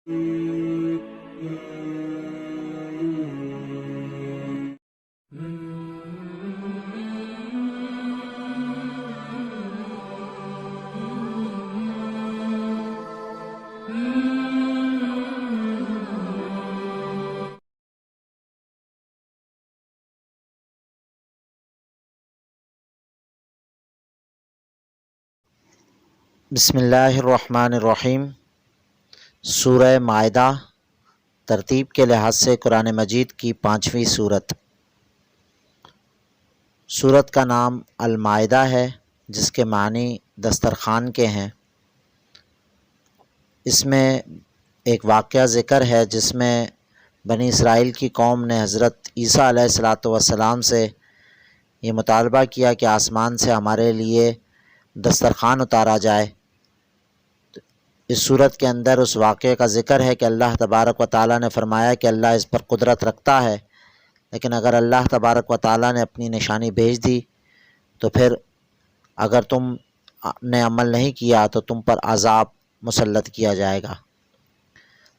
بسم اللہ الرحمن الرحیم۔ سورہ مائدہ ترتیب کے لحاظ سے قرآن مجید کی 5ویں سورت۔ سورت کا نام المائدہ ہے، جس کے معنی دسترخوان کے ہیں۔ اس میں ایک واقعہ ذکر ہے جس میں بنی اسرائیل کی قوم نے حضرت عیسیٰ علیہ السلام سے یہ مطالبہ کیا کہ آسمان سے ہمارے لیے دسترخوان اتارا جائے۔ اس صورت کے اندر اس واقعے کا ذکر ہے کہ اللہ تبارک و تعالیٰ نے فرمایا کہ اللہ اس پر قدرت رکھتا ہے، لیکن اگر اللہ تبارک و تعالیٰ نے اپنی نشانی بھیج دی تو پھر اگر تم نے عمل نہیں کیا تو تم پر عذاب مسلط کیا جائے گا۔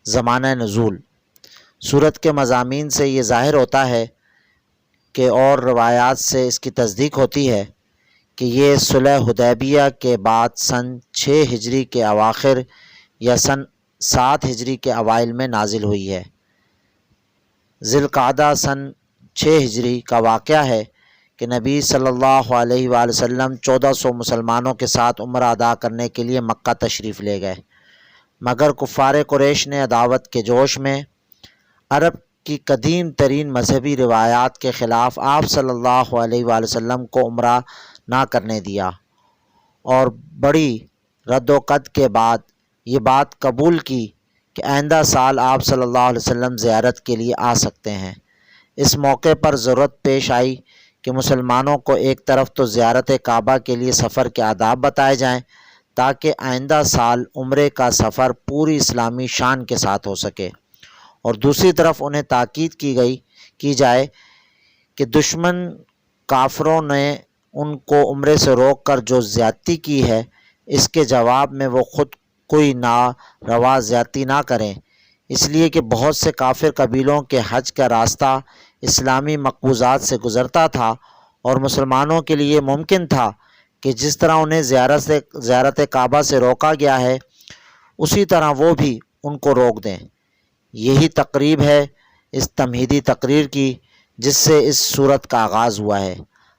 زمانہ نزول۔ سورت کے مضامین سے یہ ظاہر ہوتا ہے کہ اور روایات سے اس کی تصدیق ہوتی ہے کہ یہ صلح حدیبیہ کے بعد سن 6 ہجری کے اواخر یا سن 7 ہجری کے اوائل میں نازل ہوئی ہے۔ ذی القعدہ سن 6 ہجری کا واقعہ ہے کہ نبی صلی اللہ علیہ وآلہ وسلم 1400 مسلمانوں کے ساتھ عمرہ ادا کرنے کے لیے مکہ تشریف لے گئے، مگر کفار قریش نے عداوت کے جوش میں عرب کی قدیم ترین مذہبی روایات کے خلاف آپ صلی اللہ علیہ وآلہ وسلم کو عمرہ نہ کرنے دیا، اور بڑی رد و قد کے بعد یہ بات قبول کی کہ آئندہ سال آپ صلی اللہ علیہ وسلم زیارت کے لیے آ سکتے ہیں۔ اس موقع پر ضرورت پیش آئی کہ مسلمانوں کو ایک طرف تو زیارت کعبہ کے لیے سفر کے آداب بتائے جائیں تاکہ آئندہ سال عمرے کا سفر پوری اسلامی شان کے ساتھ ہو سکے، اور دوسری طرف انہیں تاکید کی جائے کہ دشمن کافروں نے ان کو عمرے سے روک کر جو زیادتی کی ہے، اس کے جواب میں وہ خود کوئی ناروا زیادتی نہ کریں، اس لیے کہ بہت سے کافر قبیلوں کے حج کا راستہ اسلامی مقبوضات سے گزرتا تھا، اور مسلمانوں کے لیے ممکن تھا کہ جس طرح انہیں زیارت کعبہ سے روکا گیا ہے اسی طرح وہ بھی ان کو روک دیں۔ یہی تقریب ہے اس تمہیدی تقریر کی جس سے اس سورت کا آغاز ہوا ہے۔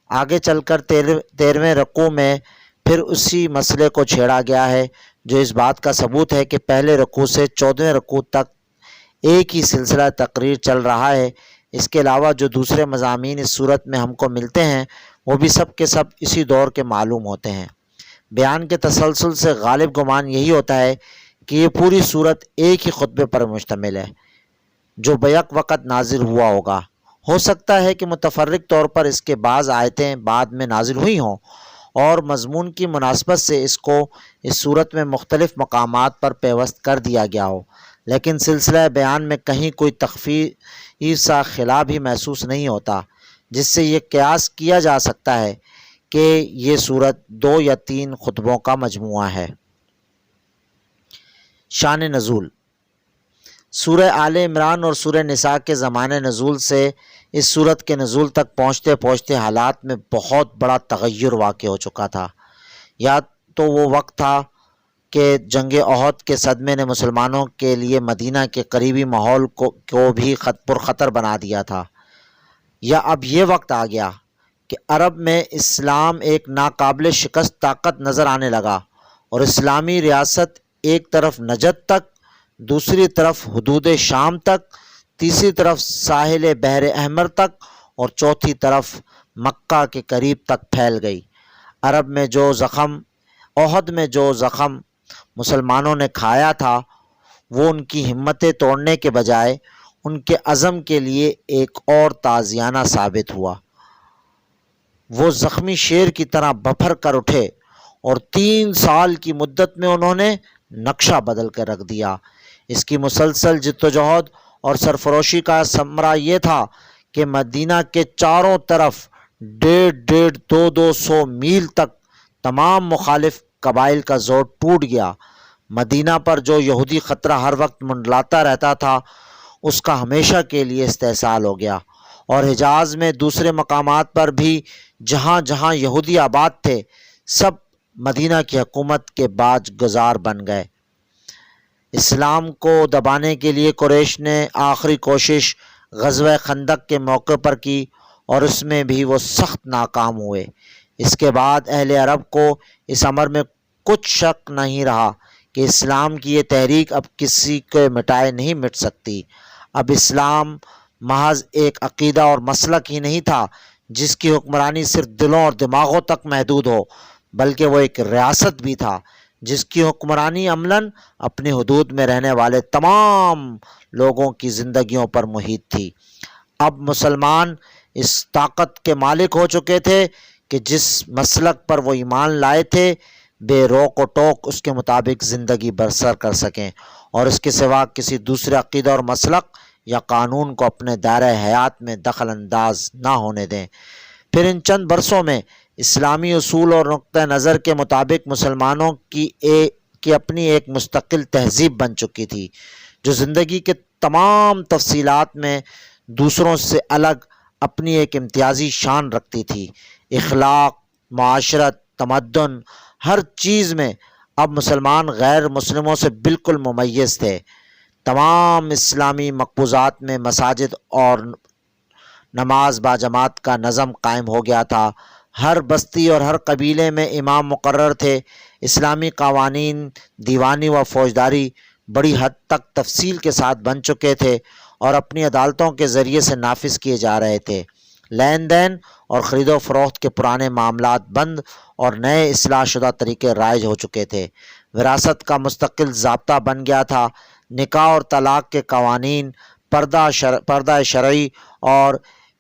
آگے چل کر 13ویں رکوع میں پھر اسی مسئلے کو چھیڑا گیا ہے، جو اس بات کا ثبوت ہے کہ پہلے رکوع سے 14ویں رکوع تک ایک ہی سلسلہ تقریر چل رہا ہے۔ اس کے علاوہ جو دوسرے مضامین اس صورت میں ہم کو ملتے ہیں وہ بھی سب کے سب اسی دور کے معلوم ہوتے ہیں۔ بیان کے تسلسل سے غالب گمان یہی ہوتا ہے کہ یہ پوری صورت ایک ہی خطبے پر مشتمل ہے جو بیک وقت نازل ہوا ہوگا۔ ہو سکتا ہے کہ متفرق طور پر اس کے بعض آیتیں بعد میں نازل ہوئی ہوں اور مضمون کی مناسبت سے اس کو اس صورت میں مختلف مقامات پر پیوست کر دیا گیا ہو، لیکن سلسلہ بیان میں کہیں کوئی تخفیف سا خلا بھی محسوس نہیں ہوتا، جس سے یہ قیاس کیا جا سکتا ہے کہ یہ صورت 2 یا 3 خطبوں کا مجموعہ ہے۔ شان نزول۔ سورہ آل عمران اور سورہ نساء کے زمانہ نزول سے اس صورت کے نزول تک پہنچتے پہنچتے حالات میں بہت بڑا تغیر واقع ہو چکا تھا۔ یا تو وہ وقت تھا کہ جنگ احد کے صدمے نے مسلمانوں کے لیے مدینہ کے قریبی ماحول کو بھی پرخطر بنا دیا تھا، یا اب یہ وقت آ گیا کہ عرب میں اسلام ایک ناقابل شکست طاقت نظر آنے لگا، اور اسلامی ریاست ایک طرف نجد تک، دوسری طرف حدود شام تک، تیسری طرف ساحل بحر احمر تک، اور چوتھی طرف مکہ کے قریب تک پھیل گئی۔ عرب میں جو زخم احد میں جو زخم مسلمانوں نے کھایا تھا وہ ان کی ہمتیں توڑنے کے بجائے ان کے عزم کے لیے ایک اور تازیانہ ثابت ہوا۔ وہ زخمی شیر کی طرح بپھر کر اٹھے اور 3 سال کی مدت میں انہوں نے نقشہ بدل کر رکھ دیا۔ اس کی مسلسل جدوجہد اور سرفروشی کا ثمرہ یہ تھا کہ مدینہ کے چاروں طرف 150-200 میل تک تمام مخالف قبائل کا زور ٹوٹ گیا۔ مدینہ پر جو یہودی خطرہ ہر وقت منڈلاتا رہتا تھا اس کا ہمیشہ کے لیے استحصال ہو گیا، اور حجاز میں دوسرے مقامات پر بھی جہاں جہاں یہودی آباد تھے سب مدینہ کی حکومت کے باج گزار بن گئے۔ اسلام کو دبانے کے لیے قریش نے آخری کوشش غزوہ خندق کے موقع پر کی اور اس میں بھی وہ سخت ناکام ہوئے۔ اس کے بعد اہل عرب کو اس امر میں کچھ شک نہیں رہا کہ اسلام کی یہ تحریک اب کسی کو مٹائے نہیں مٹ سکتی۔ اب اسلام محض ایک عقیدہ اور مسلک ہی نہیں تھا جس کی حکمرانی صرف دلوں اور دماغوں تک محدود ہو، بلکہ وہ ایک ریاست بھی تھا جس کی حکمرانی عملاً اپنی حدود میں رہنے والے تمام لوگوں کی زندگیوں پر محیط تھی۔ اب مسلمان اس طاقت کے مالک ہو چکے تھے کہ جس مسلک پر وہ ایمان لائے تھے بے روک و ٹوک اس کے مطابق زندگی بسر کر سکیں اور اس کے سوا کسی دوسرے عقیدہ اور مسلک یا قانون کو اپنے دائرہ حیات میں دخل انداز نہ ہونے دیں۔ پھر ان چند برسوں میں اسلامی اصول اور نقطہ نظر کے مطابق مسلمانوں کی اپنی ایک مستقل تہذیب بن چکی تھی جو زندگی کے تمام تفصیلات میں دوسروں سے الگ اپنی ایک امتیازی شان رکھتی تھی۔ اخلاق، معاشرت، تمدن، ہر چیز میں اب مسلمان غیر مسلموں سے بالکل ممیز تھے۔ تمام اسلامی مقبوضات میں مساجد اور نماز باجماعت کا نظم قائم ہو گیا تھا۔ ہر بستی اور ہر قبیلے میں امام مقرر تھے۔ اسلامی قوانین دیوانی و فوجداری بڑی حد تک تفصیل کے ساتھ بن چکے تھے اور اپنی عدالتوں کے ذریعے سے نافذ کیے جا رہے تھے۔ لین دین اور خرید و فروخت کے پرانے معاملات بند اور نئے اصلاح شدہ طریقے رائج ہو چکے تھے۔ وراثت کا مستقل ضابطہ بن گیا تھا۔ نکاح اور طلاق کے قوانین، پردہ شرعی اور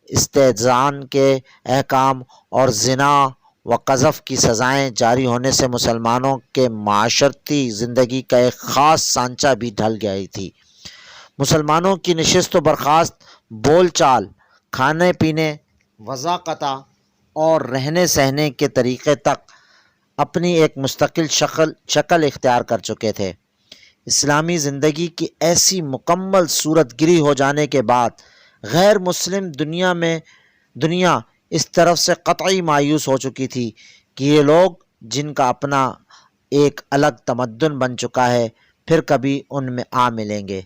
استئذان کے احکام اور زنا و قذف کی سزائیں جاری ہونے سے مسلمانوں کے معاشرتی زندگی کا ایک خاص سانچہ بھی ڈھل گئی تھی۔ مسلمانوں کی نشست و برخاست، بول چال، کھانے پینے، وضاقت اور رہنے سہنے کے طریقے تک اپنی ایک مستقل شکل اختیار کر چکے تھے۔ اسلامی زندگی کی ایسی مکمل صورت گری ہو جانے کے بعد غیر مسلم دنیا اس طرف سے قطعی مایوس ہو چکی تھی کہ یہ لوگ جن کا اپنا ایک الگ تمدن بن چکا ہے پھر کبھی ان میں آ ملیں گے۔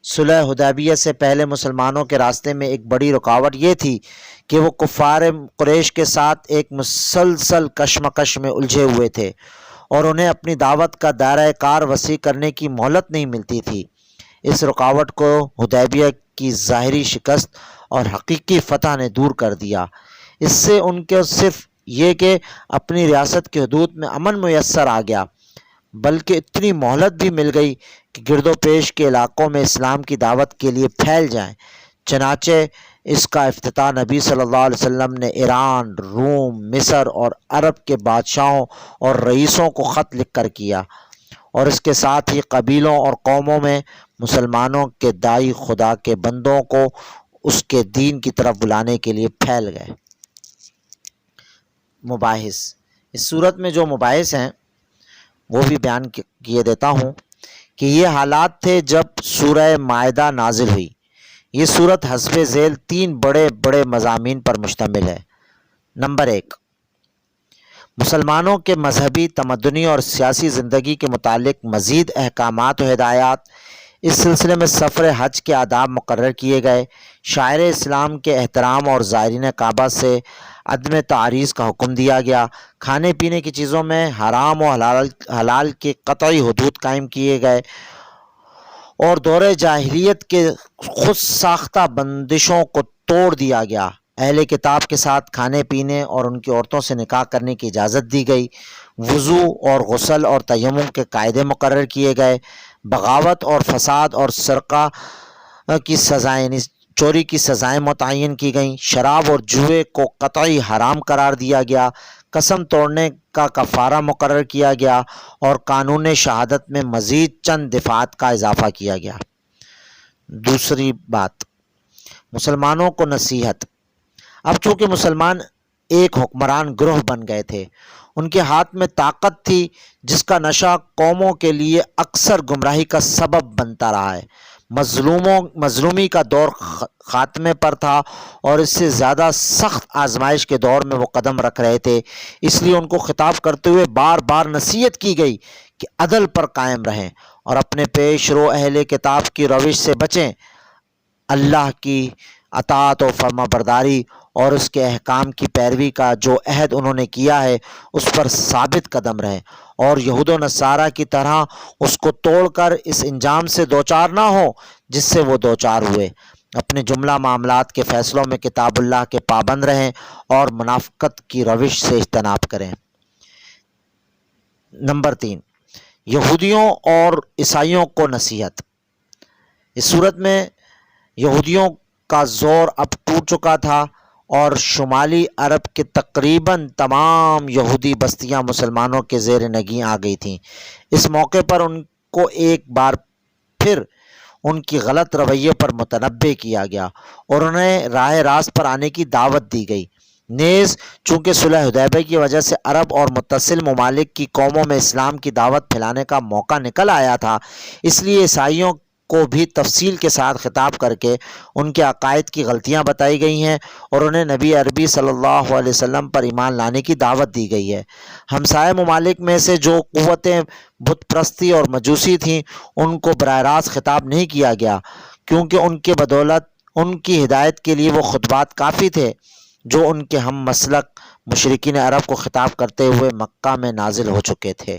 صلح حدیبیہ سے پہلے مسلمانوں کے راستے میں ایک بڑی رکاوٹ یہ تھی کہ وہ کفار قریش کے ساتھ ایک مسلسل کشمکش میں الجھے ہوئے تھے اور انہیں اپنی دعوت کا دائرہ کار وسیع کرنے کی مہلت نہیں ملتی تھی۔ اس رکاوٹ کو حدیبیہ کی ظاہری شکست اور حقیقی فتح نے دور کر دیا۔ اس سے ان کو صرف یہ کہ اپنی ریاست کی حدود میں امن میسر آ گیا، بلکہ اتنی مہلت بھی مل گئی کہ گرد و پیش کے علاقوں میں اسلام کی دعوت کے لیے پھیل جائیں۔ چنانچہ اس کا افتتاح نبی صلی اللہ علیہ وسلم نے ایران، روم، مصر اور عرب کے بادشاہوں اور رئیسوں کو خط لکھ کر کیا، اور اس کے ساتھ ہی قبیلوں اور قوموں میں مسلمانوں کے داعی خدا کے بندوں کو اس کے دین کی طرف بلانے کے لیے پھیل گئے۔ مباحث، اس صورت میں جو مباحث ہیں وہ بھی بیان کیے دیتا ہوں کہ یہ حالات تھے جب سورہ مائدہ نازل ہوئی۔ یہ صورت حسب ذیل 3 بڑے مضامین پر مشتمل ہے۔ نمبر 1، مسلمانوں کے مذہبی، تمدنی اور سیاسی زندگی کے متعلق مزید احکامات و ہدایات۔ اس سلسلے میں سفر حج کے آداب مقرر کیے گئے، شاعر اسلام کے احترام اور زائرین کعبہ سے عدم تعریض کا حکم دیا گیا، کھانے پینے کی چیزوں میں حرام و حلال کے قطعی حدود قائم کیے گئے اور دور جاہلیت کے خود ساختہ بندشوں کو توڑ دیا گیا۔ اہل کتاب کے ساتھ کھانے پینے اور ان کی عورتوں سے نکاح کرنے کی اجازت دی گئی۔ وضو اور غسل اور تیمم کے قاعدے مقرر کیے گئے۔ بغاوت اور فساد اور سرقہ کی سزائیں یعنی چوری کی سزائیں متعین کی گئیں۔ شراب اور جوئے کو قطعی حرام قرار دیا گیا۔ قسم توڑنے کا کفارہ مقرر کیا گیا اور قانون شہادت میں مزید چند دفعات کا اضافہ کیا گیا۔ دوسری بات، مسلمانوں کو نصیحت۔ اب چونکہ مسلمان ایک حکمران گروہ بن گئے تھے، ان کے ہاتھ میں طاقت تھی جس کا نشہ قوموں کے لیے اکثر گمراہی کا سبب بنتا رہا ہے۔ مظلومی کا دور خاتمے پر تھا اور اس سے زیادہ سخت آزمائش کے دور میں وہ قدم رکھ رہے تھے، اس لیے ان کو خطاب کرتے ہوئے بار بار نصیحت کی گئی کہ عدل پر قائم رہیں اور اپنے پیش رو اہل کتاب کی روش سے بچیں، اللہ کی اطاعت و فرما برداری اور اس کے احکام کی پیروی کا جو عہد انہوں نے کیا ہے اس پر ثابت قدم رہیں، اور یہود و نصارہ کی طرح اس کو توڑ کر اس انجام سے دوچار نہ ہو جس سے وہ دوچار ہوئے۔ اپنے جملہ معاملات کے فیصلوں میں کتاب اللہ کے پابند رہیں اور منافقت کی روش سے اجتناب کریں۔ نمبر 3، یہودیوں اور عیسائیوں کو نصیحت۔ اس صورت میں یہودیوں کا زور اب ٹوٹ چکا تھا اور شمالی عرب کے تقریباً تمام یہودی بستیاں مسلمانوں کے زیر نگیں آ گئی تھیں۔ اس موقع پر ان کو ایک بار پھر ان کی غلط رویے پر متنبہ کیا گیا اور انہیں راہ راست پر آنے کی دعوت دی گئی۔ نیز چونکہ صلح حدیبیہ کی وجہ سے عرب اور متصل ممالک کی قوموں میں اسلام کی دعوت پھیلانے کا موقع نکل آیا تھا، اس لیے عیسائیوں کو بھی تفصیل کے ساتھ خطاب کر کے ان کے عقائد کی غلطیاں بتائی گئی ہیں اور انہیں نبی عربی صلی اللہ علیہ وسلم پر ایمان لانے کی دعوت دی گئی ہے۔ ہمسائے ممالک میں سے جو قوتیں بت پرستی اور مجوسی تھیں ان کو براہ راست خطاب نہیں کیا گیا، کیونکہ ان کے بدولت ان کی ہدایت کے لیے وہ خطبات کافی تھے جو ان کے ہم مسلک مشرکین عرب کو خطاب کرتے ہوئے مکہ میں نازل ہو چکے تھے۔